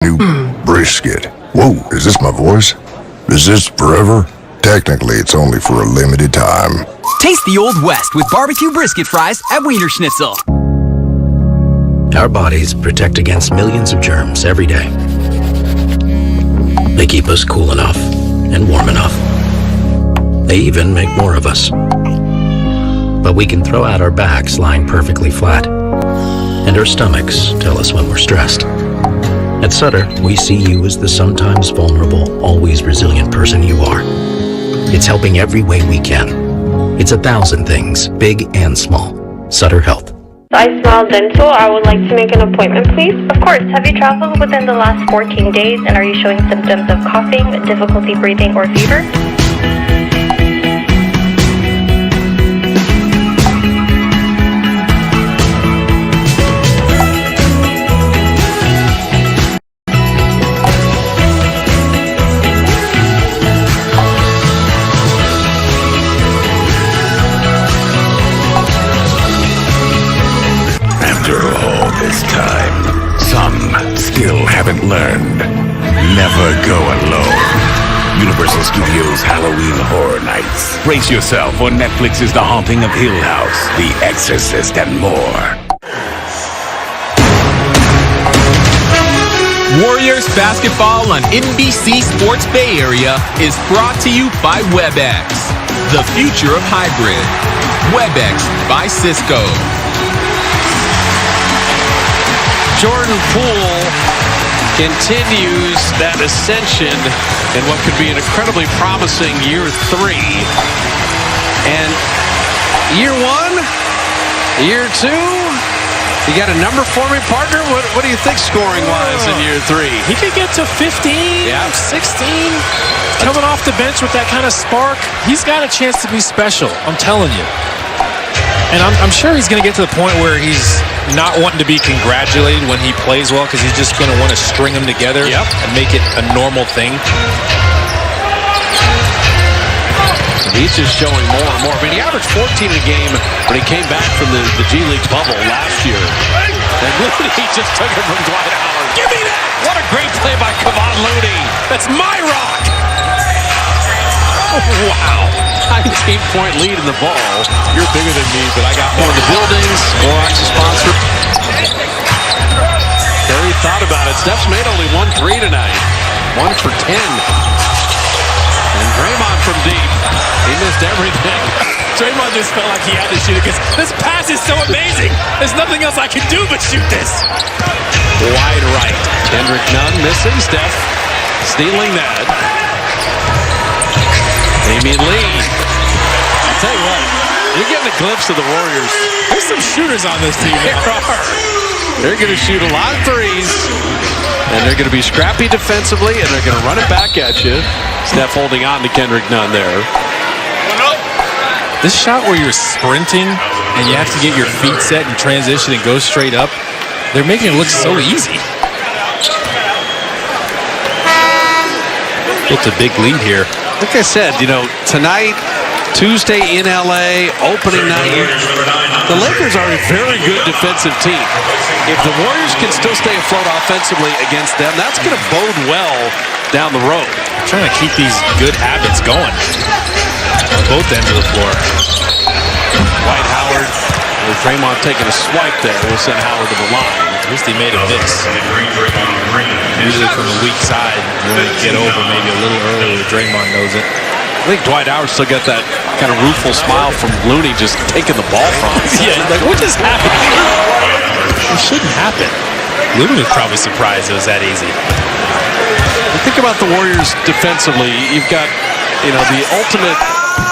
New brisket. Whoa, is this my voice? Is this forever? Technically, it's only for a limited time. Taste the Old West with barbecue brisket fries at Wiener Schnitzel. Our bodies protect against millions of germs every day. They keep us cool enough and warm enough. They even make more of us. But we can throw out our backs lying perfectly flat, and our stomachs tell us when we're stressed. At Sutter, we see you as the sometimes vulnerable, always resilient person you are. It's helping every way we can. It's 1,000 things, big and small. Sutter Health. I Smile Dental. I would like to make an appointment, please. Of course. Have you traveled within the last 14 days, and are you showing symptoms of coughing, difficulty breathing, or fever? This time, some still haven't learned. Never go alone. Universal Studios Halloween Horror Nights. Brace yourself for Netflix's The Haunting of Hill House, The Exorcist, and more. Warriors basketball on NBC Sports Bay Area is brought to you by WebEx, the future of hybrid. WebEx by Cisco. Jordan Poole continues that ascension in what could be an incredibly promising year 3. And year 1, year 2, you got a number for me, partner? What do you think scoring-wise in year 3? He could get to 15, 16. Coming off the bench with that kind of spark, he's got a chance to be special, I'm telling you. And I'm sure he's going to get to the point where he's not wanting to be congratulated when he plays well, because he's just going to want to string them together and make it a normal thing. He's just showing more and more. I mean, he averaged 14 a game when he came back from the G League bubble last year. And Looney just took it from Dwight Howard. Give me that! What a great play by Kevon Looney. That's my rock! Wow. 19-point lead in the ball. You're bigger than me, but I got one of the buildings. Clorox is sponsored. Terry thought about it. Steph's made only 1 3 tonight. 1 for 10. And Draymond from deep. He missed everything. Draymond just felt like he had to shoot it because this pass is so amazing. There's nothing else I can do but shoot this. Wide right. Kendrick Nunn missing. Steph stealing that. Damian Lee. I'll tell you what, you're getting a glimpse of the Warriors. There's some shooters on this team. They're going to shoot a lot of threes, and they're going to be scrappy defensively, and they're going to run it back at you. Steph holding on to Kendrick Nunn there. This shot where you're sprinting and you have to get your feet set and transition and go straight up, they're making it look so easy. Built a big lead here. Like I said, tonight, Tuesday in LA, opening night, the Lakers are a very good defensive team. If the Warriors can still stay afloat offensively against them, that's going to bode well down the road. I'm trying to keep these good habits going on both ends of the floor. Dwight Howard, with Draymond taking a swipe there, will send Howard to the line. At least he made a miss. Usually from the weak side, you want to get over maybe a little earlier. Draymond knows it. I think Dwight Howard still got that kind of rueful smile from Looney just taking the ball from him. Yeah, like, what just happened? It shouldn't happen. Looney was probably surprised it was that easy. Think about the Warriors defensively. You've got, the ultimate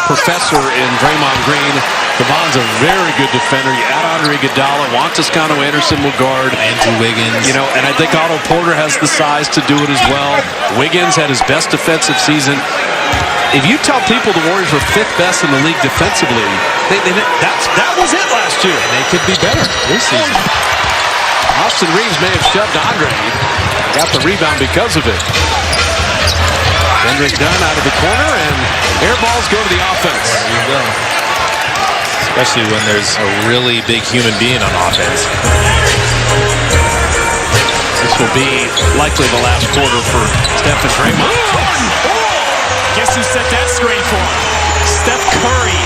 professor in Draymond Green. Kevon's a very good defender. You add Andre Iguodala, Juan Toscano-Anderson will guard. Andrew Wiggins. And I think Otto Porter has the size to do it as well. Wiggins had his best defensive season. If you tell people the Warriors were 5th best in the league defensively, that was it last year. And they could be better this season. Austin Reeves may have shoved Andre. Got the rebound because of it. Kendrick Nunn out of the corner, and air balls go to the offense. There you go. Especially when there's a really big human being on offense. This will be likely the last quarter for Steph and Draymond. Guess who set that screen for him? Steph Curry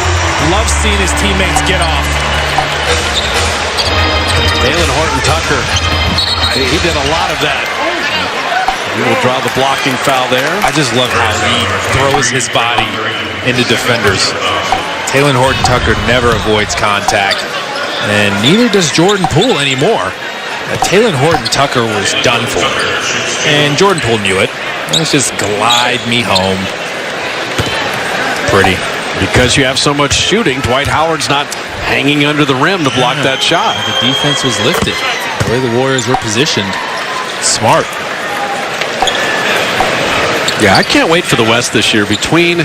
loves seeing his teammates get off. Talen Horton-Tucker, he did a lot of that. He will draw the blocking foul there. I just love how he throws his body into defenders. Talen Horton-Tucker never avoids contact, and neither does Jordan Poole anymore. Talen Horton-Tucker was done for, and Jordan Poole knew it. Let's just glide me home. Pretty. Because you have so much shooting, Dwight Howard's not hanging under the rim to block that shot. The defense was lifted. The way the Warriors were positioned, smart. Yeah, I can't wait for the West this year. Between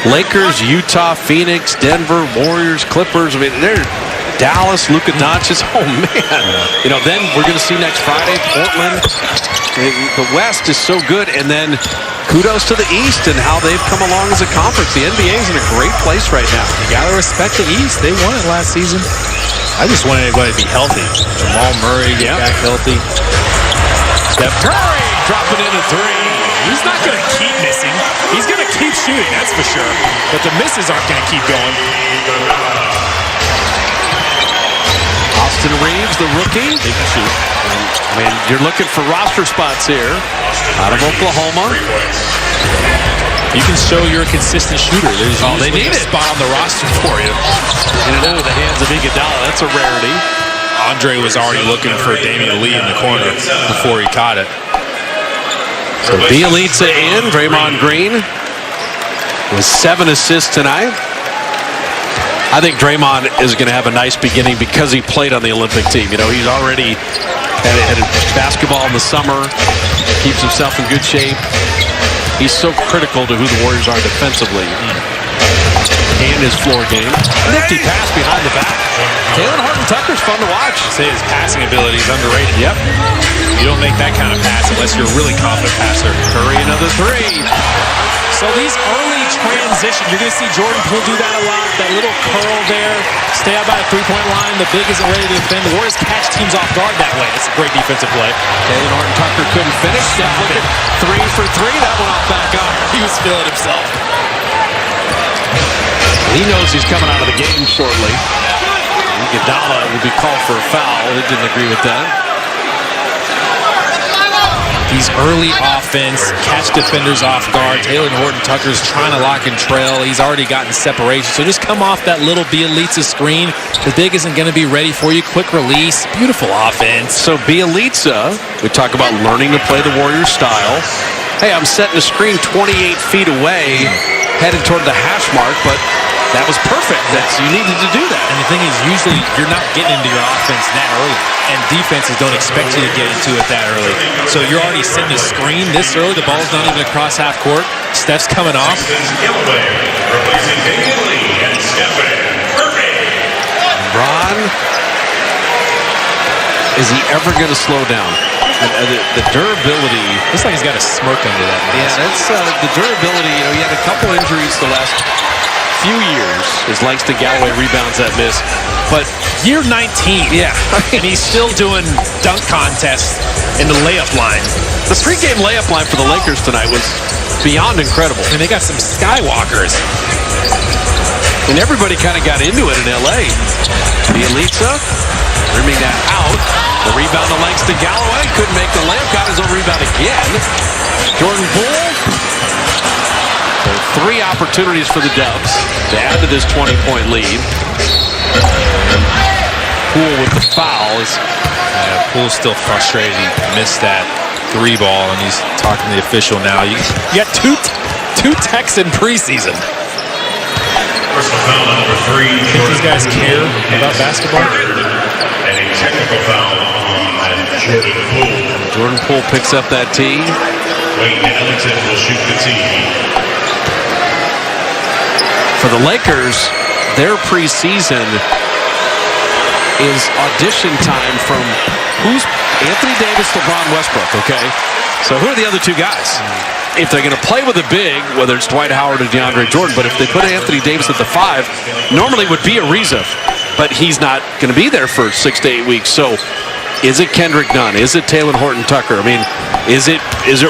Lakers, Utah, Phoenix, Denver, Warriors, Clippers, I mean, they're Dallas, Luka Doncic. Oh, man. You know, then we're going to see next Friday, Portland. The West is so good. And then kudos to the East and how they've come along as a conference. The NBA is in a great place right now. You got to respect the East. They won it last season. I just want everybody to be healthy. Jamal Murray get back healthy. Steph Curry dropping in a three. He's not going to keep missing. He's going to keep shooting, that's for sure. But the misses aren't going to keep going. Austin Reeves, the rookie. They can shoot. I mean, you're looking for roster spots here out of Oklahoma. You can show you're a consistent shooter. There's they need a spot on the roster for you. In and out of the hands of Iguodala. That's a rarity. Andre was already looking for Damian Lee in the corner before he caught it. So Bielitsa in. Draymond Green with 7 assists tonight. I think Draymond is going to have a nice beginning because he played on the Olympic team. You know, he's already had basketball in the summer, keeps himself in good shape. He's so critical to who the Warriors are defensively and his floor game. Nifty pass behind the back. Talen Horton-Tucker's fun to watch. I'd say his passing ability is underrated. Yep. You don't make that kind of pass unless you're a really confident passer. Curry another three. So these early transitions, you're going to see Jordan Poole do that a lot. That little curl there, stay out by the three-point line. The big isn't ready to defend. The Warriors catch teams off guard that way. It's a great defensive play. Talen Horton-Tucker couldn't finish. Steph looking 3 for 3. That went off back up. He was feeling himself. He knows he's coming out of the game shortly. Iguodala will be called for a foul. They didn't agree with that. These early offense, catch defenders off guard. Talen Horton-Tucker's trying to lock and trail. He's already gotten separation. So just come off that little Bielitsa screen. The big isn't going to be ready for you. Quick release. Beautiful offense. So Bielitsa, we talk about learning to play the Warriors style. Hey, I'm setting a screen 28 feet away, headed toward the hash mark, but that was perfect. You needed to do that. And the thing is, usually you're not getting into your offense that early. And defenses don't expect you to get into it that early. So you're already setting a screen this early. The ball's not even across half court. Steph's coming off. LeBron, is he ever going to slow down? The durability. Looks like he's got a smirk under that. Yeah, that's the durability. You know, he had a couple injuries the last few years. His Langston Galloway rebounds that miss. But year 19. Yeah. And he's still doing dunk contests in the layup line. The three-game layup line for the Lakers tonight was beyond incredible. And they got some skywalkers. And everybody kind of got into it in L.A. Bielitsa rimming that out. The rebound to Langston Galloway. Couldn't make the layup. Got his own rebound again. Jordan Poole. So 3 opportunities for the Dubs to add to this 20-point lead. Poole with the fouls. Poole's still frustrated. He missed that 3 ball, and he's talking to the official now. You got two texts in preseason. Personal foul number 3. Think these guys care about basketball? And a technical foul on Jordan Poole. Jordan Poole picks up that tee. Wayne Ellington will shoot the tee. For the Lakers, their preseason is audition time from who's Anthony Davis, LeBron, Westbrook, okay? So who are the other 2 guys? If they're going to play with a big, whether it's Dwight Howard or DeAndre Jordan, but if they put Anthony Davis at the 5, normally would be Ariza, but he's not going to be there for 6 to 8 weeks. So Is it Kendrick Nunn? Is it Taylor Horton-Tucker? I mean, is it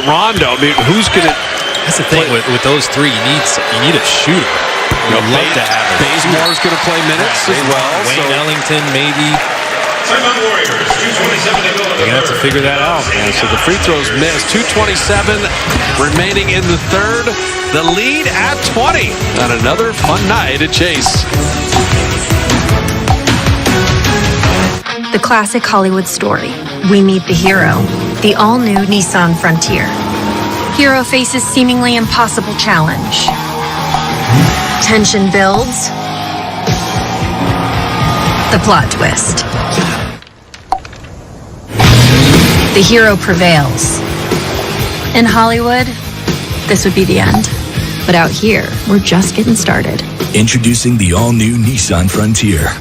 Rondo? I mean, who's going to... That's the thing with those three. You need a shooter. You'd love to have it. Bazemore's going to play minutes as well. Wayne Ellington, maybe. Timeout Warriors, 2:27 to go. They're going to have to figure that out. Yeah, so the free throws missed. 2:27 remaining in the third. The lead at 20. On another fun night at Chase. The classic Hollywood story. We meet the hero, the all-new Nissan Frontier. Hero faces seemingly impossible challenge. Tension builds. The plot twist. The hero prevails. In Hollywood, this would be the end. But out here, we're just getting started. Introducing the all-new Nissan Frontier.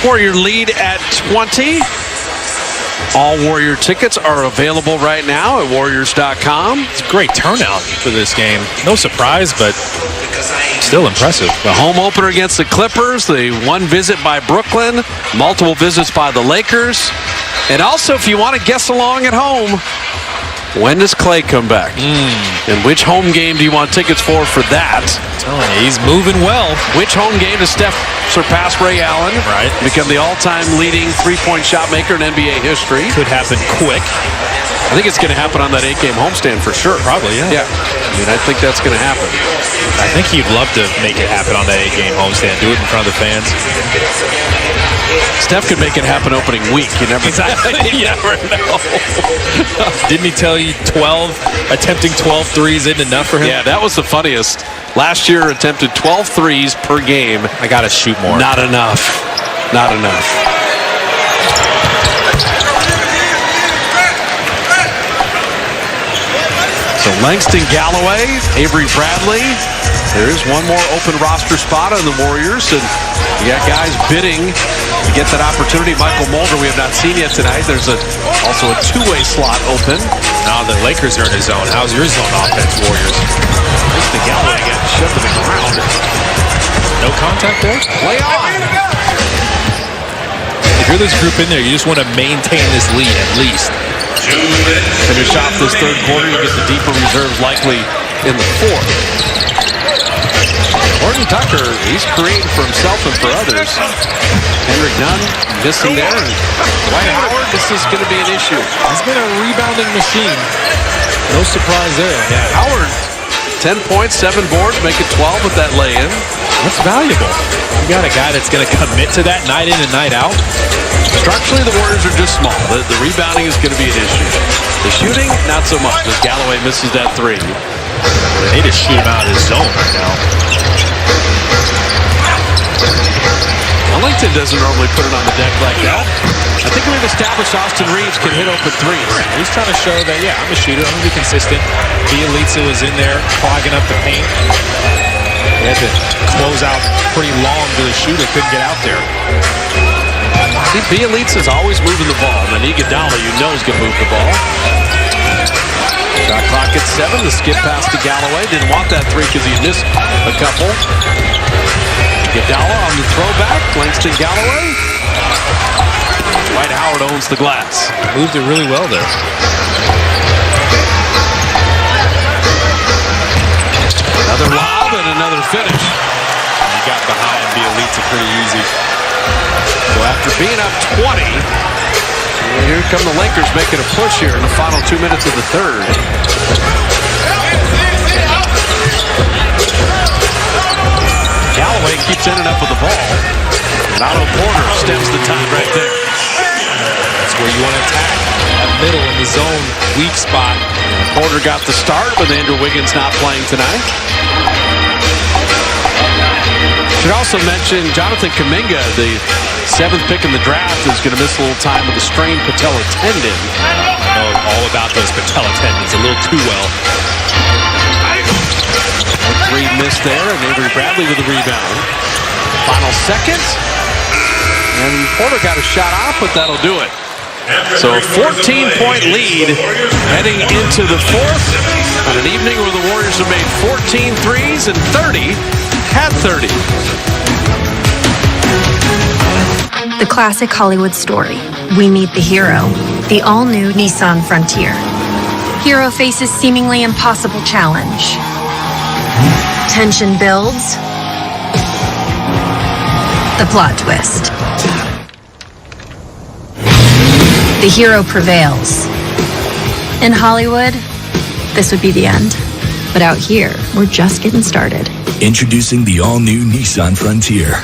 Warrior lead at 20. All Warrior tickets are available right now at Warriors.com. It's a great turnout for this game. No surprise, but still impressive. The home opener against the Clippers, the one visit by Brooklyn, multiple visits by the Lakers. And also, if you want to guess along at home, when does Clay come back? And which home game do you want tickets for that? I'm telling you, he's moving well. Which home game does Steph surpass Ray Allen? Right. Become the all-time leading three-point shot maker in NBA history. Could happen quick. I think it's going to happen on that 8-game homestand for sure. Probably, yeah. Yeah. I mean, I think that's going to happen. I think he'd love to make it happen on that 8-game homestand. Do it in front of the fans. Steph could make it happen opening week. You never, you never know. Didn't he tell you attempting 12 threes isn't enough for him? Yeah, that was the funniest. Last year, attempted 12 threes per game. I got to shoot more. Not enough. Not enough. So Langston Galloway, Avery Bradley. There is one more open roster spot on the Warriors, and you got guys bidding to get that opportunity. Michael Mulder, we have not seen yet tonight. There's also a two-way slot open. Now the Lakers are in his zone. How's your zone offense, Warriors? Langston Galloway got shoved to the ground. No contact there? Play on. If you're this group in there, you just want to maintain this lead at least. Finish off this third quarter, you get the deeper reserves likely in the fourth. Horton-Tucker, he's creating for himself and for others. Kendrick Nunn missing there. And Dwight Howard, this is going to be an issue. He's been a rebounding machine. No surprise there. Yeah, Howard, 10 points, 7 boards, make it 12 with that lay-in. That's valuable. You got a guy that's going to commit to that night in and night out. Structurally, the Warriors are just small. The rebounding is going to be an issue. The shooting, not so much, as Galloway misses that three. They need to shoot him out of his zone right now. Ellington doesn't normally put it on the deck like that. I think we've established Austin Reeves can hit open threes. He's trying to show that, yeah, I'm a shooter. I'm going to be consistent. Bielitsa was in there clogging up the paint. He had to close out pretty long to the shooter. Couldn't get out there. See, Bielitsa's always moving the ball. And Iguodala, you know, is going to move the ball. Shot clock at 7. The skip pass to Galloway. Didn't want that three because he missed a couple. Iguodala on the throwback. Langston Galloway. Dwight Howard owns the glass. Moved it really well there. Another lob and another finish. He got behind Bielitsa pretty easy. So after being up 20, here come the Lakers making a push here in the final 2 minutes of the third. Galloway keeps ending up with the ball. And Otto Porter stems the time right there. That's where you want to attack. That middle in the zone, weak spot. Porter got the start with Andrew Wiggins not playing tonight. Should also mention Jonathan Kuminga, the 7th pick in the draft, is going to miss a little time with a strained patella tendon. I know all about those patella tendons a little too well. Three missed there, and Avery Bradley with the rebound. Final second. And Porter got a shot off, but that'll do it. So a 14-point lead heading into the fourth on an evening where the Warriors have made 14 threes and 30 had 30. The classic Hollywood story. We meet the hero, the all-new Nissan Frontier. Hero faces seemingly impossible challenge. Tension builds. The plot twist. The hero prevails. In Hollywood, this would be the end. But out here, we're just getting started. Introducing the all-new Nissan Frontier.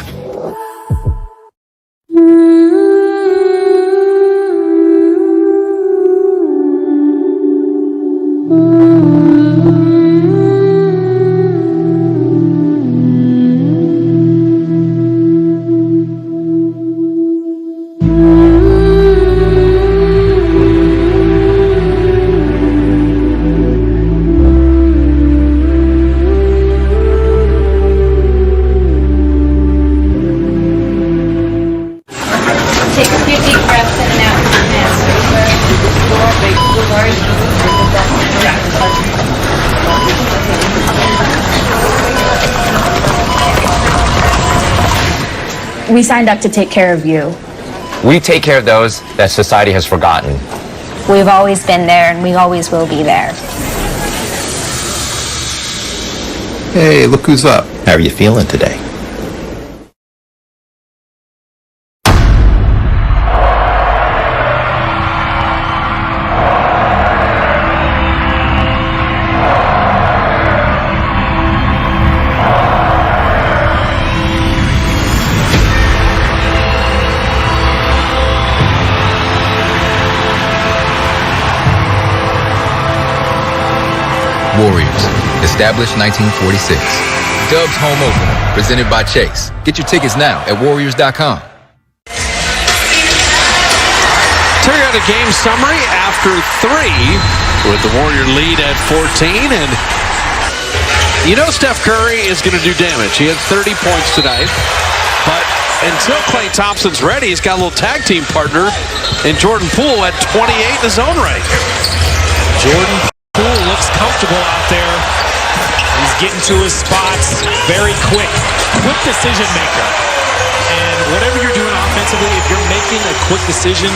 We signed up to take care of you. We take care of those that society has forgotten. We've always been there and we always will be there. Hey, look who's up. How are you feeling today? Warriors, established 1946. Dub's home opener, presented by Chase. Get your tickets now at warriors.com. Terry out a game summary after 3 with the Warrior lead at 14. And you know Steph Curry is going to do damage. He had 30 points tonight. But until Klay Thompson's ready, he's got a little tag team partner in Jordan Poole at 28 in his own right. Jordan Poole looks comfortable out there. He's getting to his spots very quick decision maker. And whatever you're doing offensively, if you're making a quick decision,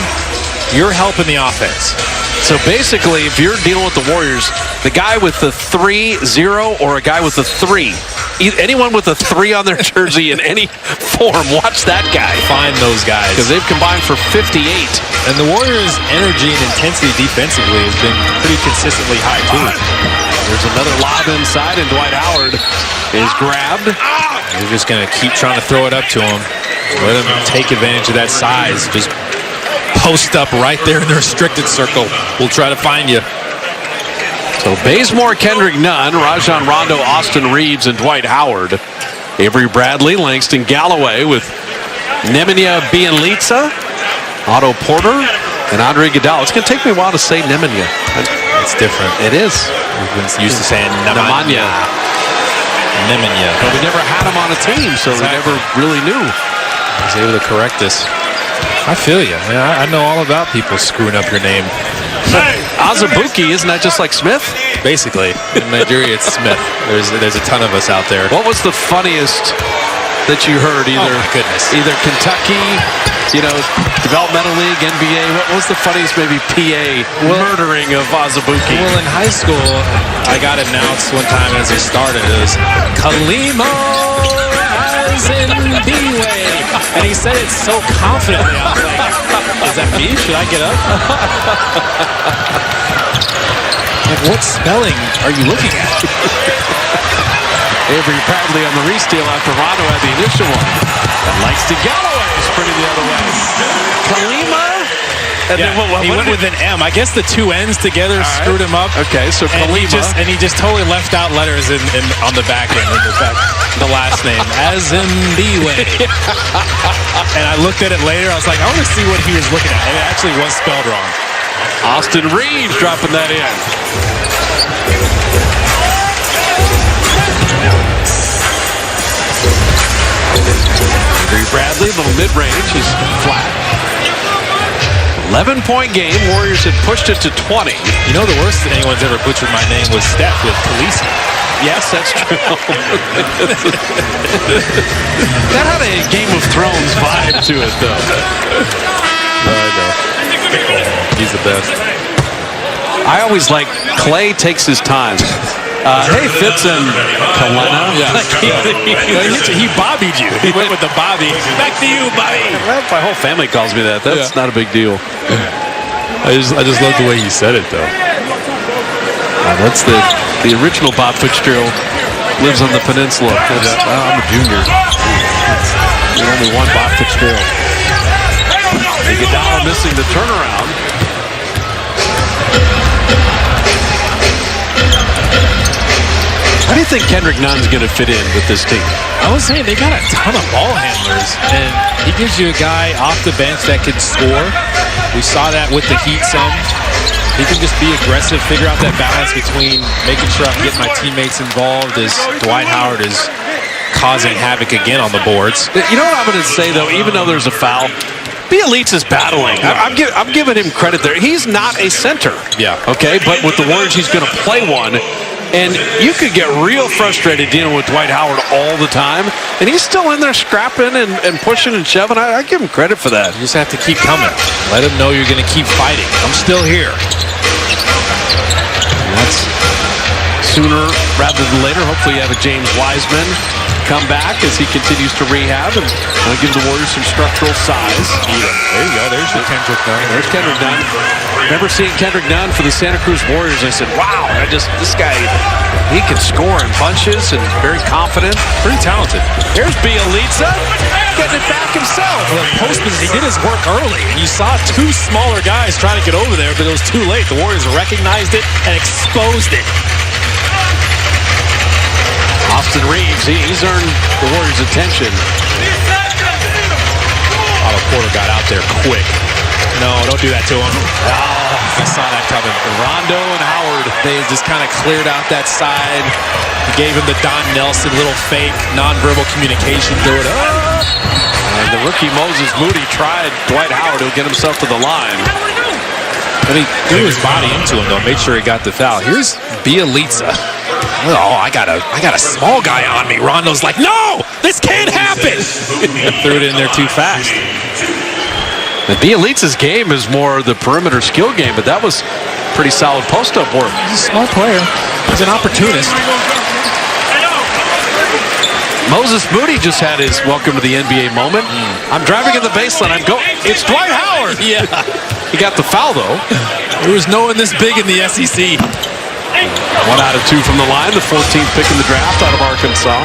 you're helping the offense. So basically, if you're dealing with the Warriors, the guy with the 3-0 or a guy with the 3, anyone with a 3 on their jersey in any form, watch that guy. Find those guys. Because they've combined for 58. And the Warriors' energy and intensity defensively has been pretty consistently high, too. There's another lob inside, and Dwight Howard is grabbed. They're just going to keep trying to throw it up to him. Let him take advantage of that size. Just post up right there in the restricted circle. We'll try to find you. So Bazemore, Kendrick Nunn, Rajon Rondo, Austin Reeves, and Dwight Howard. Avery Bradley, Langston Galloway with Nemanja Bjelica, Otto Porter, and Andre Iguodala. It's going to take me a while to say Nemanja. It's different. It is. We've been used to saying Nemanja. Nemanja. But we never had him on a team, so we never really knew. I was able to correct this. I feel you. I know all about people screwing up your name. Azubuike, isn't that just like Smith? Basically. In Nigeria, it's Smith. There's a ton of us out there. What was the funniest that you heard? Oh, my goodness. Either Kentucky, developmental league, NBA. What was the funniest, maybe PA murdering of Azubuike? Well, in high school, I got announced one time as he started. It was Kalima Azinbiwe. And he said it so confidently. I was like, is that me? Should I get up? Like, what spelling are you looking at? Avery Bradley on the re-steal after Rondo had the initial one. And Langston Galloway is pretty the other way. Kalima. And yeah, then he went with an M. I guess the 2 N's together screwed him up. Okay, so Kalima. And he just totally left out letters on the back end, the last name. Azinbiwe. And I looked at it later. I was like, I want to see what he was looking at. And it actually was spelled wrong. Austin Reeves dropping that in. Avery Bradley, a little mid-range. He's flat. 11-point game. Warriors had pushed it to 20. You know, the worst that anyone's ever butchered my name was Steph with Khaleesi. Yes, that's true. That had a Game of Thrones vibe to it, though. I know. He's the best. I always like Clay takes his time. Hey, Fitz and Kalena. Yeah. He bobbied you. He went with the bobby. Back to you, Bobby. Well, my whole family calls me that. That's not a big deal. I just love the way he said it, though. That's the original Bob Fitzgerald. Lives on the peninsula. I'm a junior. There's only one Bob Fitzgerald. Iguodala missing the turnaround. How do you think Kendrick Nunn's going to fit in with this team? I was saying they got a ton of ball handlers, and he gives you a guy off the bench that can score. We saw that with the Heat some. He can just be aggressive, figure out that balance between making sure I'm getting my teammates involved as Dwight Howard is causing havoc again on the boards. You know what I'm going to say, though? Even though there's a foul, Bielitsa's battling. I'm giving him credit there. He's not a center. Yeah. Okay, but with the Warriors, he's going to play one. And you could get real frustrated dealing with Dwight Howard all the time. And he's still in there scrapping and pushing and shoving. I give him credit for that. You just have to keep coming. Let him know you're going to keep fighting. I'm still here. That's sooner rather than later. Hopefully you have a James Wiseman come back as he continues to rehab and give the Warriors some structural size. There you go. There's your Kendrick Nunn. There's Kendrick Nunn. Remember seeing Kendrick Nunn for the Santa Cruz Warriors. I said, wow, this guy, he can score in bunches and very confident. Pretty talented. Here's Bielitsa getting it back himself. Well, Postman, he did his work early. And you saw two smaller guys trying to get over there, but it was too late. The Warriors recognized it and exposed it. Austin Reeves, he's earned the Warriors' attention. Otto Porter got out there quick. No, don't do that to him. Oh, I saw that coming. Rondo and Howard. They just kind of cleared out that side. He gave him the Don Nelson little fake nonverbal communication through it. And the rookie Moses Moody tried Dwight Howard to get himself to the line. But he threw his body into him, though, made sure he got the foul. Here's Bielitsa. Oh, I got a small guy on me. Rondo's like, no, this can't happen. Threw it in there too fast. And Bielitsa's game is more the perimeter skill game, but that was pretty solid post-up work. He's a smart player. He's an opportunist. Moses Moody just had his welcome to the NBA moment. I'm driving in the baseline. It's Dwight Howard. Yeah. He got the foul, though. There was no one this big in the SEC. 1 out of 2 from the line, the 14th pick in the draft out of Arkansas.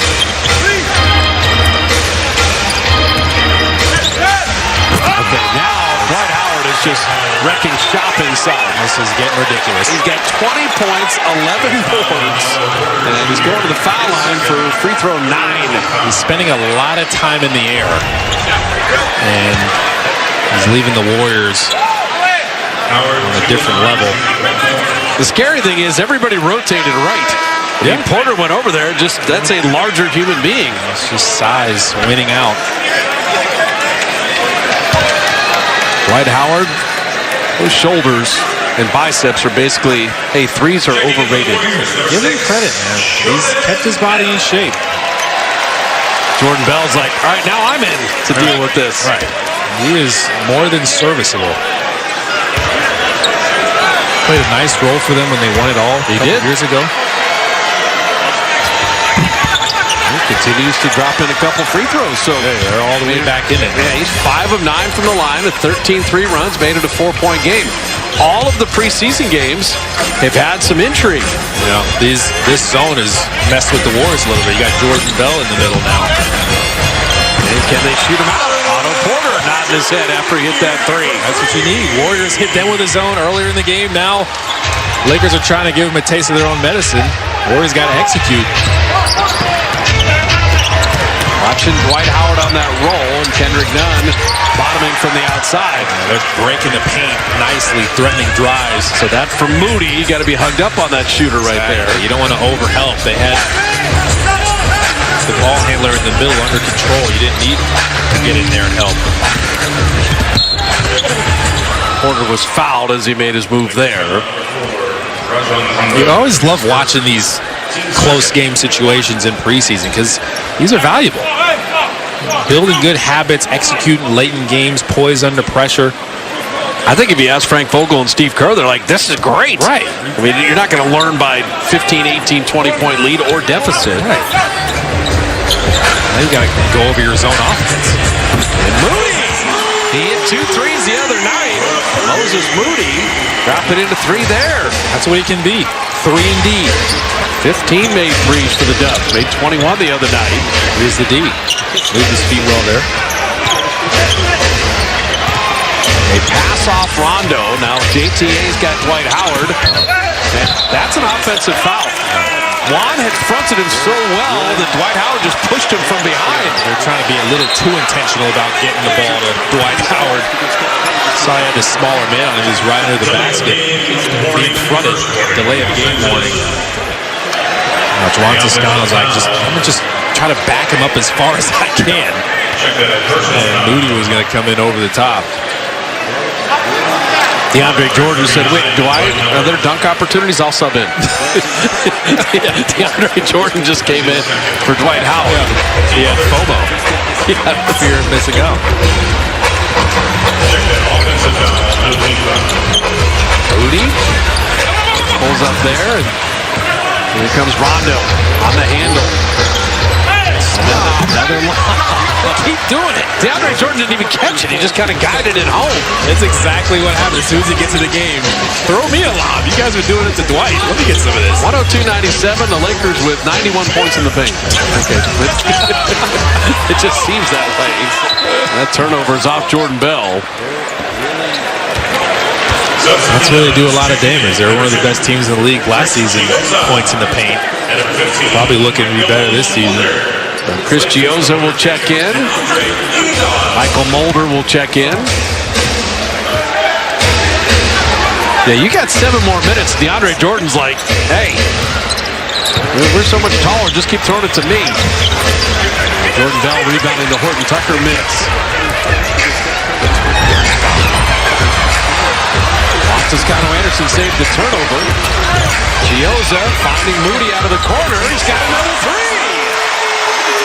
Okay, now Dwight Howard is just wrecking shop inside. This is getting ridiculous. He's got 20 points, 11 boards, and he's going to the foul line for free throw 9. He's spending a lot of time in the air, and he's leaving the Warriors on a different level. The scary thing is everybody rotated right. I mean, Porter went over there. That's a larger human being. It's just size winning out. Dwight Howard, those shoulders and biceps are basically, hey, threes are overrated. Give him credit, man. He's kept his body in shape. Jordan Bell's like, all right, now I'm in to deal with this. Right. He is more than serviceable. Played a nice role for them when they won it all a couple years ago. He continues to drop in a couple free throws, so they're all the way back in it. Yeah, he's 5 of 9 from the line, with 13 3 runs, made it a 4-point game. All of the preseason games have had some intrigue. Yeah, this zone has messed with the Warriors a little bit. You got Jordan Bell in the middle now. And can they shoot him out? Otto Porter nodding his head after he hit that 3. That's what you need. Warriors hit them with a zone earlier in the game. Now Lakers are trying to give them a taste of their own medicine. Warriors got to execute. Watching Dwight Howard on that roll and Kendrick Nunn bottoming from the outside. They're breaking the paint nicely, threatening drives. So that from Moody, you got to be hugged up on that shooter right there. You don't want to overhelp. They had the ball handler in the middle under control. You didn't need to get in there and help. Porter was fouled as he made his move there. You always love watching these close game situations in preseason because these are valuable. Building good habits, executing late in games, poised under pressure. I think if you ask Frank Vogel and Steve Kerr, they're like, this is great. Right. I mean, you're not going to learn by 15, 18, 20-point lead or deficit. Right. Now you got to go over your zone offense. And Moody, he hit 2 threes the other night. Moses Moody dropping into 3 there. That's what he can be. 3 and D. 15 made threes for the Dubs. Made 21 the other night. Here's the D. Moved his feet well there. They pass off Rondo. Now JTA's got Dwight Howard. And that's an offensive foul. Juan had fronted him so well that Dwight Howard just pushed him from behind. They're trying to be a little too intentional about getting the ball to Dwight Howard. Saw he had the smaller man on him. He's right under the basket. Being fronted. Delay of game warning. Juan Toscano's like, I'm going to just try to back him up as far as I can. And Moody was going to come in over the top. DeAndre Jordan said, wait, are there dunk opportunities? I'll sub in. DeAndre Jordan just came in for Dwight Howard. Yeah. He had FOMO. He had fear of missing out. Moody pulls up there, and here comes Rondo on the handle. Another lob. Keep doing it. DeAndre Jordan didn't even catch it. He just kind of guided it home. That's exactly what happens as soon as he gets in the game. Throw me a lob. You guys are doing it to Dwight. Let me get some of this. 102-97. The Lakers with 91 points in the paint. Okay. It just seems that way. That turnover is off Jordan Bell. That's where they do a lot of damage. They were one of the best teams in the league last season. Points in the paint. Probably looking to be better this season. Chris Gioza will check in. Michael Mulder will check in. Yeah, you got 7 more minutes. DeAndre Jordan's like, hey, we're so much taller. Just keep throwing it to me. Jordan Bell rebounding to Horton Tucker miss. Toscano Anderson saved the turnover. Gioza finding Moody out of the corner. He's got another 3.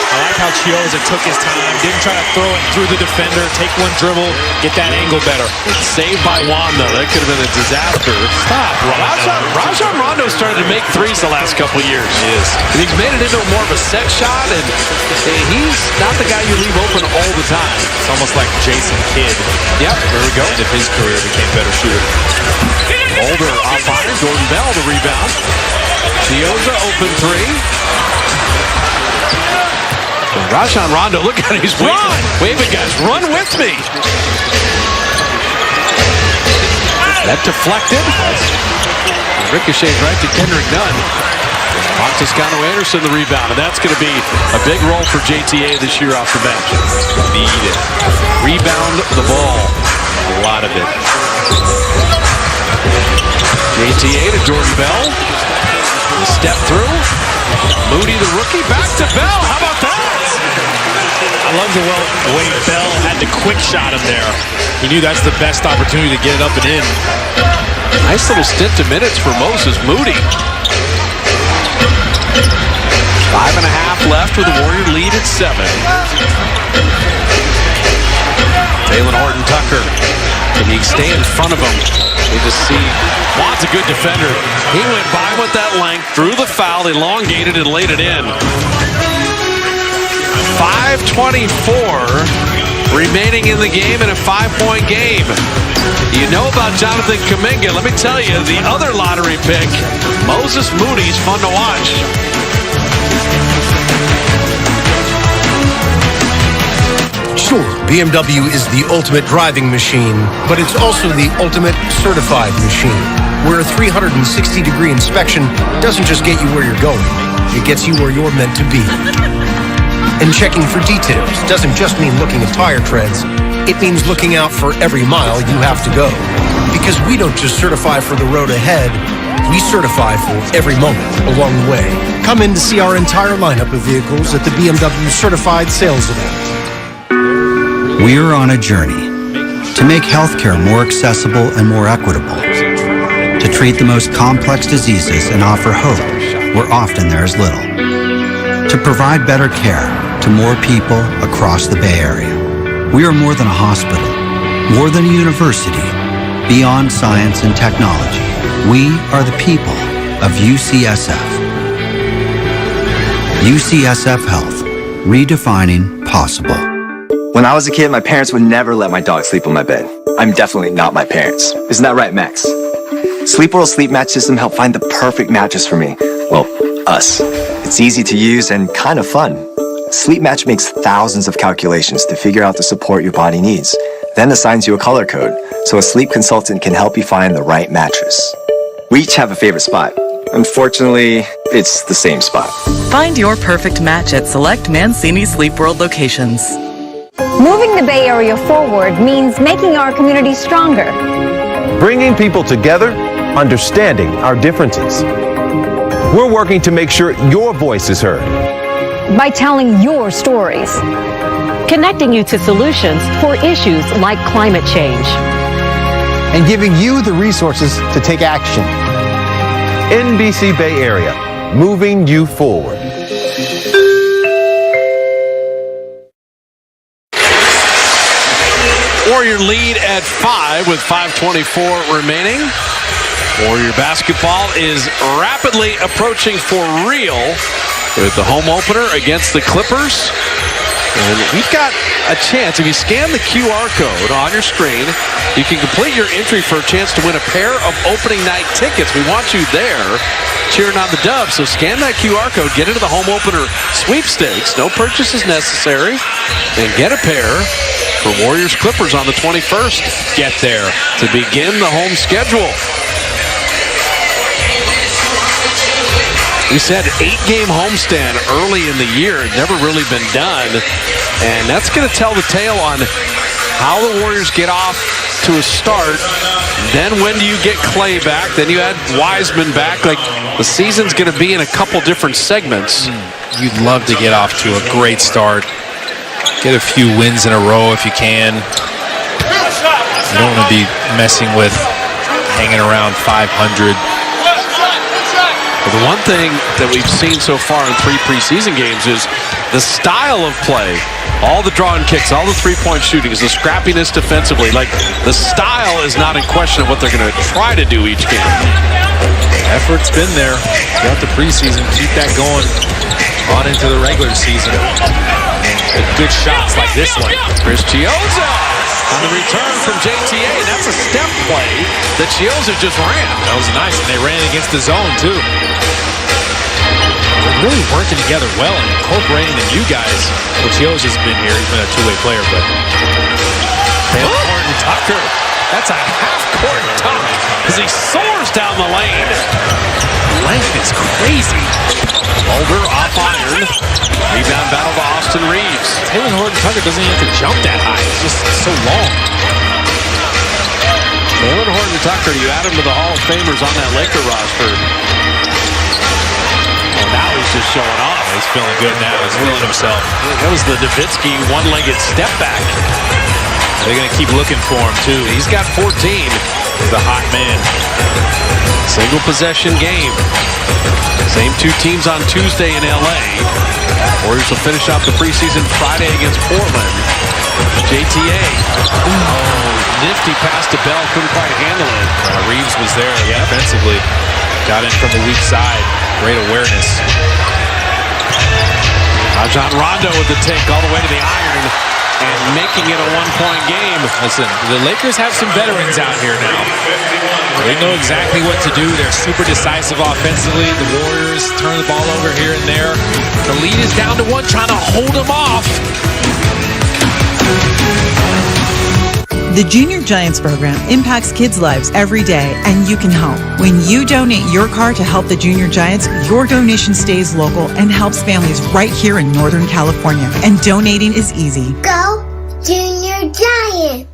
I like how Chioza took his time, didn't try to throw it through the defender, take one dribble, get that angle better. Saved by Juan, though. That could have been a disaster. Stop, Rajon Rondo started to make threes the last couple of years. He is. And he's made it into more of a set shot, and he's not the guy you leave open all the time. It's almost like Jason Kidd. Yep, there we go. End of his career became better shooter. Mulder off iron, Jordan Bell the rebound. Gioza open 3. Rajon Rondo, look at him, he's waving guys, run with me. That deflected. Ricochets right to Kendrick Nunn. Toscano Anderson the rebound, and that's going to be a big role for JTA this year off the bench. Need it. Rebound the ball. A lot of it. JTA to Jordan Bell. Step through. Moody the rookie, back to Bell. How about that? I love the way Bell had to quick shot him there. He knew that's the best opportunity to get it up and in. Nice little stint to minutes for Moses Moody. 5.5 left with the Warrior lead at 7. Taylor Horton Tucker. Can he stay in front of him? You just see Juan's a good defender. He went by with that length, drew the foul, elongated, and laid it in. 5:24 remaining in the game in a 5-point game. You know about Jonathan Kuminga. Let me tell you, the other lottery pick, Moses Moody's fun to watch. Sure, BMW is the ultimate driving machine, but it's also the ultimate certified machine, where a 360-degree inspection doesn't just get you where you're going, it gets you where you're meant to be. And checking for details doesn't just mean looking at tire treads, it means looking out for every mile you have to go. Because we don't just certify for the road ahead, we certify for every moment along the way. Come in to see our entire lineup of vehicles at the BMW Certified Sales Event. We're on a journey to make healthcare more accessible and more equitable, to treat the most complex diseases and offer hope where often there is little. To provide better care to more people across the Bay Area. We are more than a hospital, more than a university, beyond science and technology. We are the people of UCSF. UCSF Health, redefining possible. When I was a kid, my parents would never let my dog sleep on my bed. I'm definitely not my parents. Isn't that right, Max? Sleepworld's sleep match system helped find the perfect mattress for me. Well, us. It's easy to use and kind of fun. Sleep Match makes thousands of calculations to figure out the support your body needs, then assigns you a color code, so a sleep consultant can help you find the right mattress. We each have a favorite spot. Unfortunately, it's the same spot. Find your perfect match at select Mancini Sleep World locations. Moving the Bay Area forward means making our community stronger. Bringing people together, understanding our differences. We're working to make sure your voice is heard. By telling your stories. Connecting you to solutions for issues like climate change. And giving you the resources to take action. NBC Bay Area, moving you forward. Warrior lead at 5 with 5:24 remaining. Warrior basketball is rapidly approaching for real with the home opener against the Clippers. And we've got a chance. If you scan the QR code on your screen, you can complete your entry for a chance to win a pair of opening night tickets. We want you there cheering on the Dubs. So scan that QR code, get into the home opener sweepstakes. No purchase is necessary. And get a pair for Warriors Clippers on the 21st. Get there to begin the home schedule. We said 8-game homestand early in the year. Never really been done. And that's going to tell the tale on how the Warriors get off to a start. Then when do you get Clay back? Then you add Wiseman back. Like, the season's going to be in a couple different segments. You'd love to get off to a great start. Get a few wins in a row if you can. You don't want to be messing with hanging around 500. The one thing that we've seen so far in 3 preseason games is the style of play. All the draw and kicks, all the three-point shootings, the scrappiness defensively. Like, the style is not in question of what they're going to try to do each game. Effort's been there throughout the preseason. Keep that going on into the regular season. And good shots like this one. Chris Chiozza on the return from JTA. That's a step play that Chiozza just ran. That was nice, and they ran against the zone, too. Really working together well and incorporating the new guys. Well, Chiozza's been here. He's been a two-way player, but... Horton Tucker. That's a half-court dunk as he soars down the lane. Length is crazy. Mulder off iron. Rebound battle to Austin Reeves. Taylor Horton Tucker doesn't even have to jump that high. It's just so long. Taylor Horton Tucker, you add him to the Hall of Famers on that Laker roster. Oh, now he's just showing off. He's feeling good now. He's feeling himself. That was the Nowitzki one-legged step back. They're going to keep looking for him, too. He's got 14. He's the hot man. Single possession game. Same 2 teams on Tuesday in LA. Warriors will finish off the preseason Friday against Portland. JTA. Oh, nifty pass to Bell. Couldn't quite handle it. Reeves was there defensively. Got in from the weak side. Great awareness. Rajon Rondo with the take all the way to the iron and making it a one-point game. Listen, the Lakers have some veterans out here now. They know exactly what to do. They're super decisive offensively. The Warriors turn the ball over here and there. The lead is down to 1, trying to hold them off. The Junior Giants program impacts kids' lives every day, and you can help. When you donate your car to help the Junior Giants, your donation stays local and helps families right here in Northern California. And donating is easy. Go Junior Giants!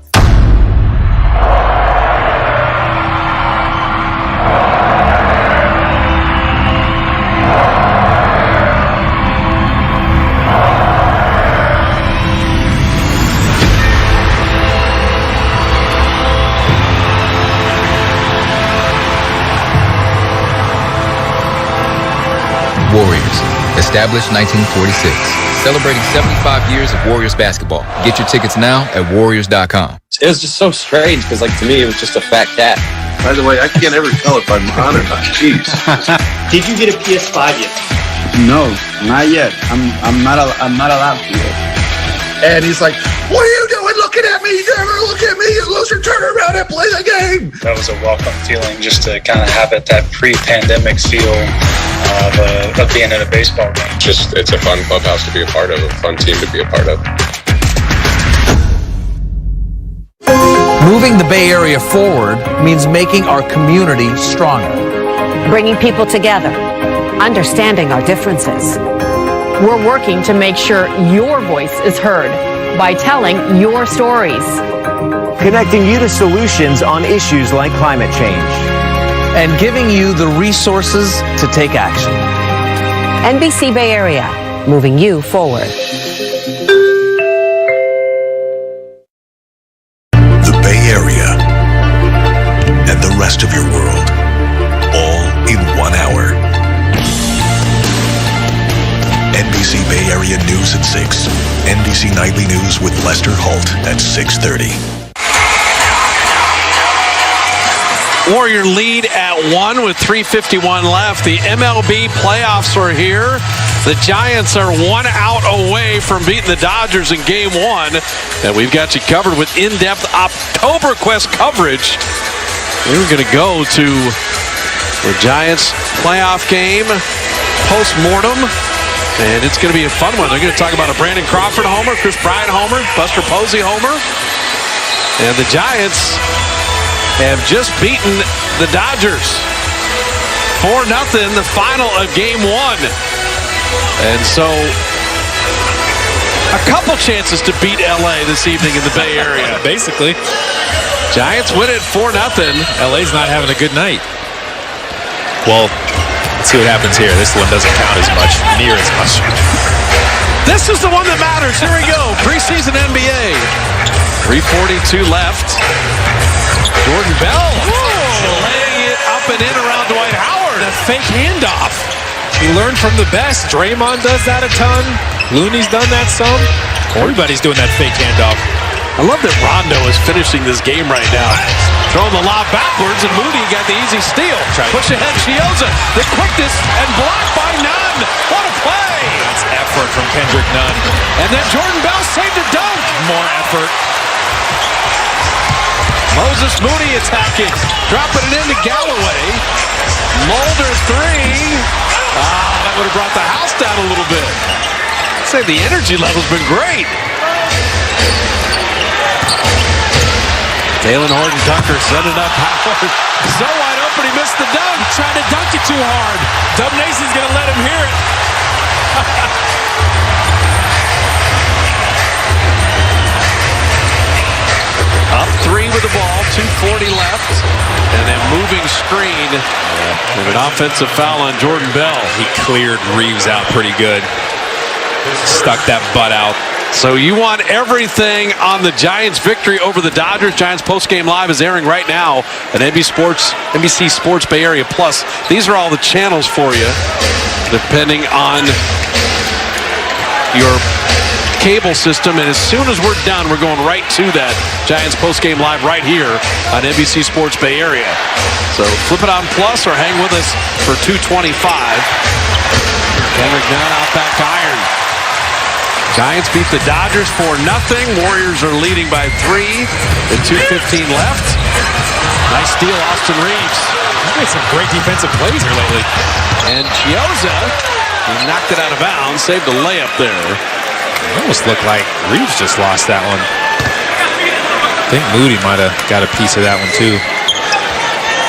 Established 1946. Celebrating 75 years of Warriors basketball. Get your tickets now at Warriors.com. It was just so strange because, like, to me, it was just a fat cat. By the way, I can't ever tell if I'm on or not. Jeez. Did you get a PS5 yet? No, not yet. I'm not allowed to yet. And he's like, "What are you doing looking at me? You never look at me. You loser, turn around and play the game." That was a welcome feeling, just to kind of have that pre-pandemic feel of being at a baseball game. It's a fun clubhouse to be a part of, a fun team to be a part of. Moving the Bay Area forward means making our community stronger. Bringing people together, understanding our differences. We're working to make sure your voice is heard by telling your stories. Connecting you to solutions on issues like climate change. And giving you the resources to take action. NBC Bay Area, moving you forward. The Bay Area and the rest of your world, all in 1 hour. NBC Bay Area News at 6. NBC Nightly News with Lester Holt at 6:30. Warrior lead at 1 with 3:51 left. The MLB playoffs are here. The Giants are 1 out away from beating the Dodgers in Game 1. And we've got you covered with in-depth OctoberQuest coverage. We're going to go to the Giants playoff game post-mortem. And it's going to be a fun one. They're going to talk about a Brandon Crawford homer, Chris Bryant homer, Buster Posey homer. And the Giants have just beaten the Dodgers 4-0, the final of Game 1. And so a couple chances to beat LA this evening in the Bay Area. Basically. Giants win it 4-0. LA's not having a good night. Well, let's see what happens here. This one doesn't count as much, near as much. This is the one that matters. Here we go. Preseason NBA. 3:42 left. Jordan Bell laying it up and in around Dwight Howard. A fake handoff. He learned from the best. Draymond does that a ton. Looney's done that some. Everybody's doing that fake handoff. I love that Rondo is finishing this game right now. Throwing the lob backwards, and Moody got the easy steal. Push ahead, Chioza. The quickness, and blocked by Nunn. What a play! That's effort from Kendrick Nunn. And then Jordan Bell saved a dunk. More effort. Moses Moody attacking. Dropping it into Galloway. Mulder three. That would have brought the house down a little bit. I'd say the energy level's been great. Dalen Horton-Tucker setting up Howard. So wide open, he missed the dunk. Trying to dunk it too hard. Dub Nason's going to let him hear it. Up 3 with the ball, 2:40 left. And then moving screen. And an offensive foul on Jordan Bell. He cleared Reeves out pretty good. Stuck that butt out. So you want everything on the Giants' victory over the Dodgers. Giants postgame live is airing right now at NBC Sports Bay Area Plus. These are all the channels for you, depending on your cable system. And as soon as we're done, we're going right to that Giants postgame live right here on NBC Sports Bay Area. So flip it on Plus or hang with us for 2:25. Kendrick Nunn out back iron. Giants beat the Dodgers 4-0. Warriors are leading by 3 with 2:15 left. Nice steal, Austin Reeves. He's made some great defensive plays here lately. And Chioza, he knocked it out of bounds, saved a layup there. It almost looked like Reeves just lost that one. I think Moody might have got a piece of that one too.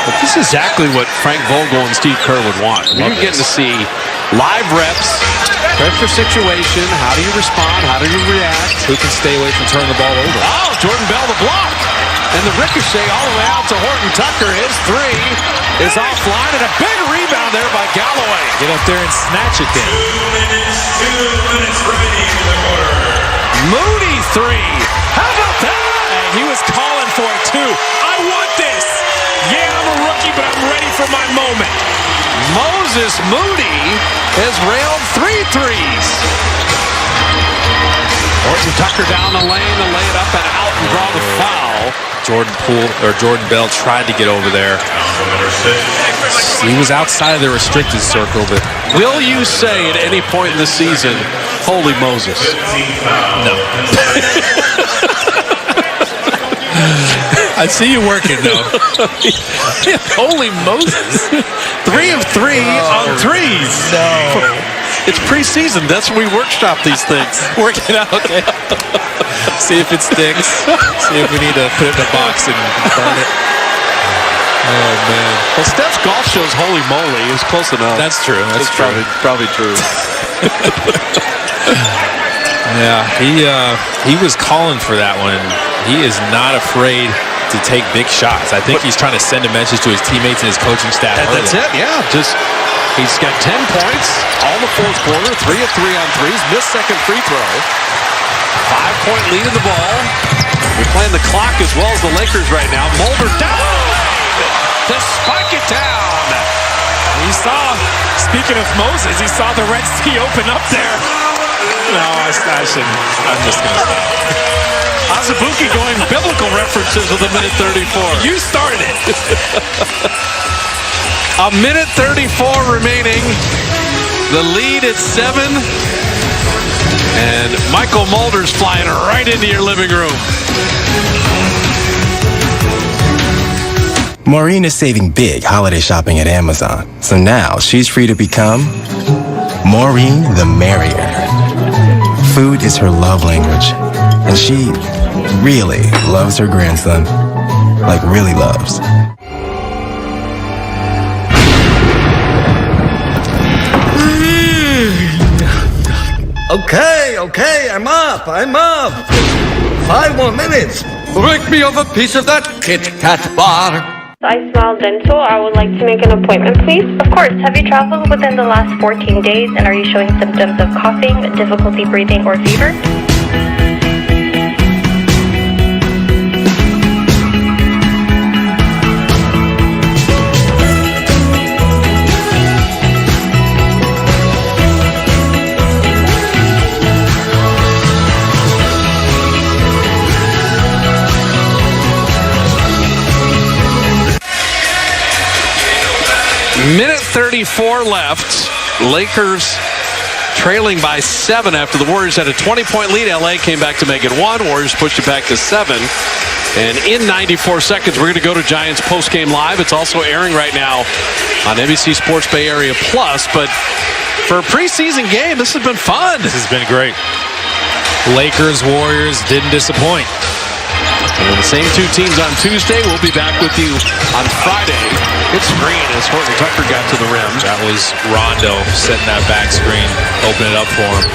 But this is exactly what Frank Vogel and Steve Kerr would want. You're getting to see live reps, pressure situation, how do you respond, how do you react? Who can stay away from turning the ball over? Oh, Jordan Bell the block. And the ricochet all the way out to Horton-Tucker. His three is offline, and a big rebound there by Galloway. Get up there and snatch it then. 2 minutes remaining in the quarter. Moody three. How about that? And he was calling for it too. I want this. Yeah, I'm a rookie, but I'm ready for my moment. Moses Moody has railed 3 threes. Horton Tucker down the lane to lay it up and out and draw the foul. Jordan Bell tried to get over there. He was outside of the restricted circle, but will you say at any point in the season, holy Moses? No. I see you working, though. Holy Moses. 3 of 3 on threes. No. It's preseason. That's when we workshop these things. Work it out, okay. See if it sticks. See if we need to put it in a box and burn it. Oh, man. Well, Steph's golf shows holy moly. It was close enough. That's true. That's true. Probably true. Yeah, he was calling for that one. He is not afraid to take big shots. I think he's trying to send a message to his teammates and his coaching staff. And that's it, yeah. He's got 10 points all the fourth quarter, 3 of 3 on threes, missed second free throw. 5-point lead in the ball. We're playing the clock as well as the Lakers right now. Mulder down to spike it down. He saw, speaking of Moses, he saw the Red Sea open up there. No, I shouldn't. I'm just going to stop. Azubuike going biblical references with a minute 34. You started it. A minute 34 remaining. The lead at 7. And Michael Mulder's flying right into your living room. Maureen is saving big holiday shopping at Amazon. So now she's free to become Maureen the Merrier. Food is her love language. And she really loves her grandson. Like really loves. Okay, I'm up. 5 more minutes. Break me off a piece of that Kit Kat bar. I Smile Dental. I would like to make an appointment, please. Of course. Have you traveled within the last 14 days and are you showing symptoms of coughing, difficulty breathing, or fever? Minute 34 left. Lakers trailing by 7 after the Warriors had a 20-point lead. LA came back to make it 1. Warriors pushed it back to 7. And in 94 seconds, we're going to go to Giants postgame live. It's also airing right now on NBC Sports Bay Area Plus. But for a preseason game, this has been fun. This has been great. Lakers, Warriors didn't disappoint. And the same 2 teams on Tuesday. We'll be back with you on Friday. It's green as Horton Tucker got to the rim. That was Rondo setting that back screen, open it up for him.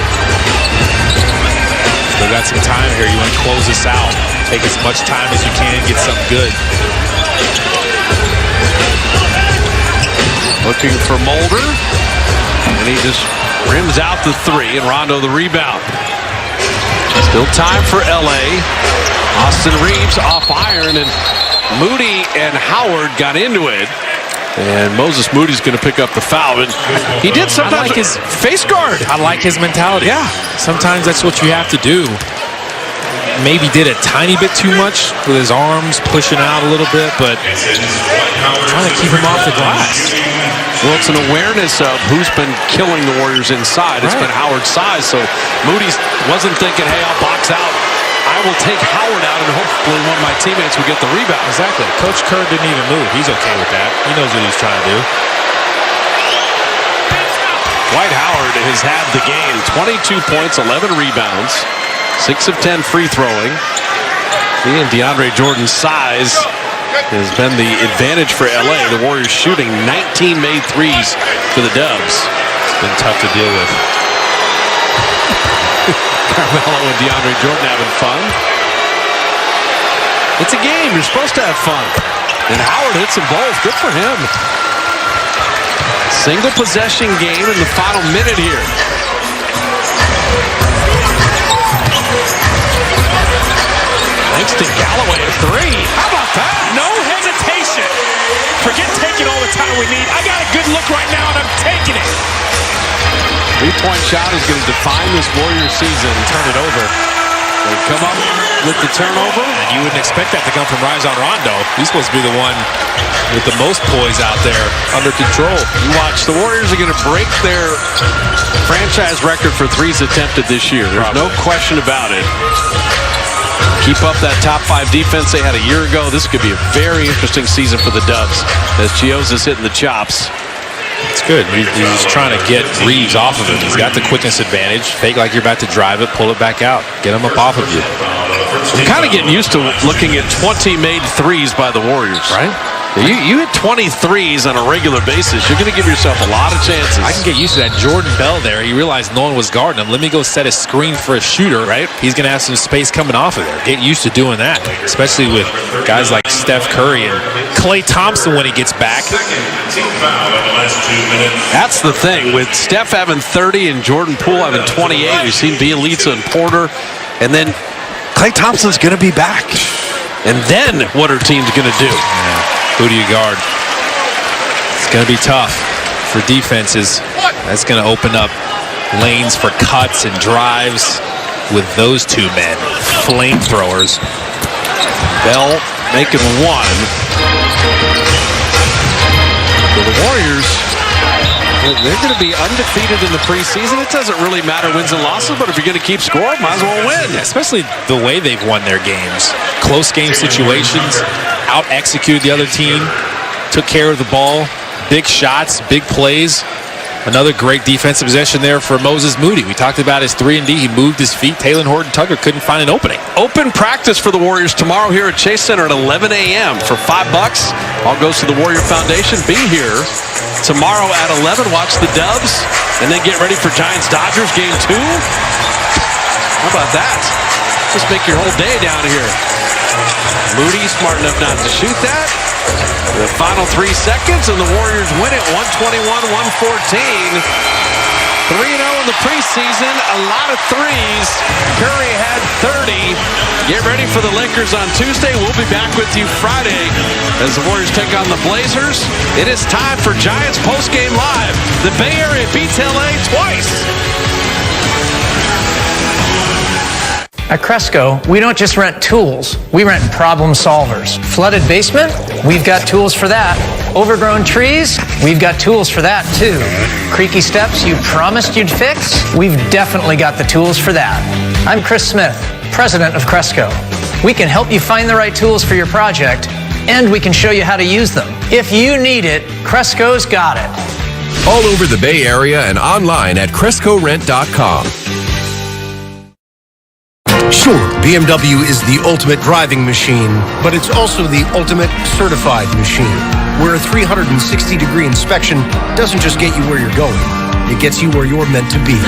We've got some time here. You want to close this out. Take as much time as you can, get something good. Looking for Mulder. And he just rims out the 3, and Rondo the rebound. Still time for LA. Austin Reeves off iron, and Moody and Howard got into it. And Moses Moody's going to pick up the foul. And he did sometimes. I like his face guard. I like his mentality. Yeah. Sometimes that's what you have to do. Maybe did a tiny bit too much with his arms pushing out a little bit, but trying to keep him off the glass. Well, it's an awareness of who's been killing the Warriors inside. It's been Howard's size. So Moody wasn't thinking, hey, I'll box out. I will take Howard out, and hopefully one of my teammates will get the rebound. Exactly. Coach Kerr didn't even move. He's okay with that. He knows what he's trying to do. Dwight Howard has had the game. 22 points, 11 rebounds, 6 of 10 free throwing. He and DeAndre Jordan's size has been the advantage for LA. The Warriors shooting 19 made threes for the Dubs. It's been tough to deal with. Carmelo and DeAndre Jordan having fun. It's a game. You're supposed to have fun. And Howard hits them both. Good for him. Single possession game in the final minute here. Langston Galloway at 3. How about that? No hesitation. Forget taking all the time we need. I got a good look right now, and I'm taking it. 3-point shot is going to define this Warriors season. Turn it over. They come up with the turnover. And you wouldn't expect that to come from Rajon Rondo. He's supposed to be the one with the most poise out there under control. You watch, the Warriors are going to break their franchise record for threes attempted this year. There's no question about it. Keep up that top 5 defense they had a year ago. This could be a very interesting season for the Dubs as Gioza's hitting the chops. It's good. He's trying to get Reeves off of him. He's got the quickness advantage. Fake like you're about to drive it, pull it back out. Get him up off of you. I'm kind of getting used to looking at 20 made threes by the Warriors. Right? You hit 20 threes on a regular basis. You're going to give yourself a lot of chances. I can get used to that. Jordan Bell there, he realized no one was guarding him. Let me go set a screen for a shooter. Right? He's going to have some space coming off of there. Get used to doing that, especially with guys like Steph Curry and Klay Thompson when he gets back. That's the thing. With Steph having 30 and Jordan Poole having 28, we've seen Bielitsa and Porter. And then Klay Thompson's going to be back. And then what are teams going to do? Yeah. Who do you guard? It's going to be tough for defenses. That's going to open up lanes for cuts and drives with those two men. Flamethrowers. Bell making one. For the Warriors, they're going to be undefeated in the preseason. It doesn't really matter wins and losses, but if you're going to keep score, might as well win. Especially the way they've won their games. Close game situations, out-executed the other team, took care of the ball, big shots, big plays. Another great defensive possession there for Moses Moody. We talked about his 3-and-D. He moved his feet. Talen Horton-Tucker couldn't find an opening. Open practice for the Warriors tomorrow here at Chase Center at 11 a.m. For $5. All goes to the Warrior Foundation. Be here tomorrow at 11. Watch the Dubs. And then get ready for Giants-Dodgers Game 2. How about that? Just make your whole day down here. Moody smart enough not to shoot that. The final 3 seconds, and the Warriors win it 121-114. 3-0 in the preseason, a lot of threes. Curry had 30. Get ready for the Lakers on Tuesday. We'll be back with you Friday as the Warriors take on the Blazers. It is time for Giants Postgame Live. The Bay Area beats LA twice. At Cresco, we don't just rent tools, we rent problem solvers. Flooded basement? We've got tools for that. Overgrown trees? We've got tools for that too. Creaky steps you promised you'd fix? We've definitely got the tools for that. I'm Chris Smith, president of Cresco. We can help you find the right tools for your project, and we can show you how to use them. If you need it, Cresco's got it. All over the Bay Area and online at CrescoRent.com. Sure, BMW is the ultimate driving machine, but it's also the ultimate certified machine, where a 360-degree inspection doesn't just get you where you're going, it gets you where you're meant to be.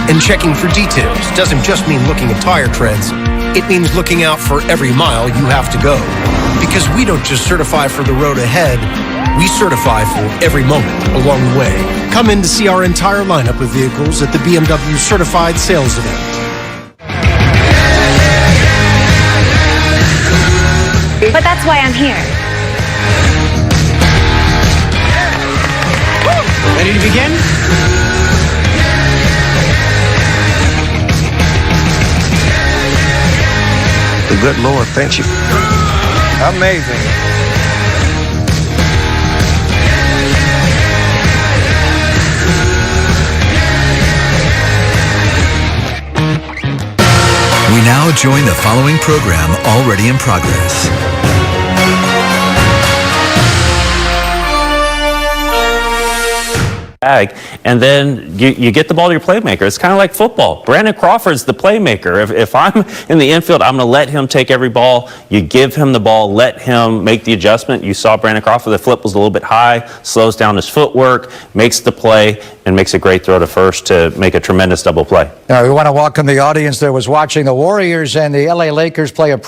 And checking for details doesn't just mean looking at tire treads, it means looking out for every mile you have to go. Because we don't just certify for the road ahead, we certify for every moment along the way. Come in to see our entire lineup of vehicles at the BMW Certified Sales Event. But that's why I'm here. Ready to begin? The good Lord thanks you. Amazing. We now join the following program already in progress. And then you get the ball to your playmaker. It's kind of like football. Brandon Crawford's the playmaker. If I'm in the infield, I'm going to let him take every ball. You give him the ball, let him make the adjustment. You saw Brandon Crawford, the flip was a little bit high, slows down his footwork, makes the play, and makes a great throw to first to make a tremendous double play. Now, we want to welcome the audience that was watching the Warriors and the LA Lakers play a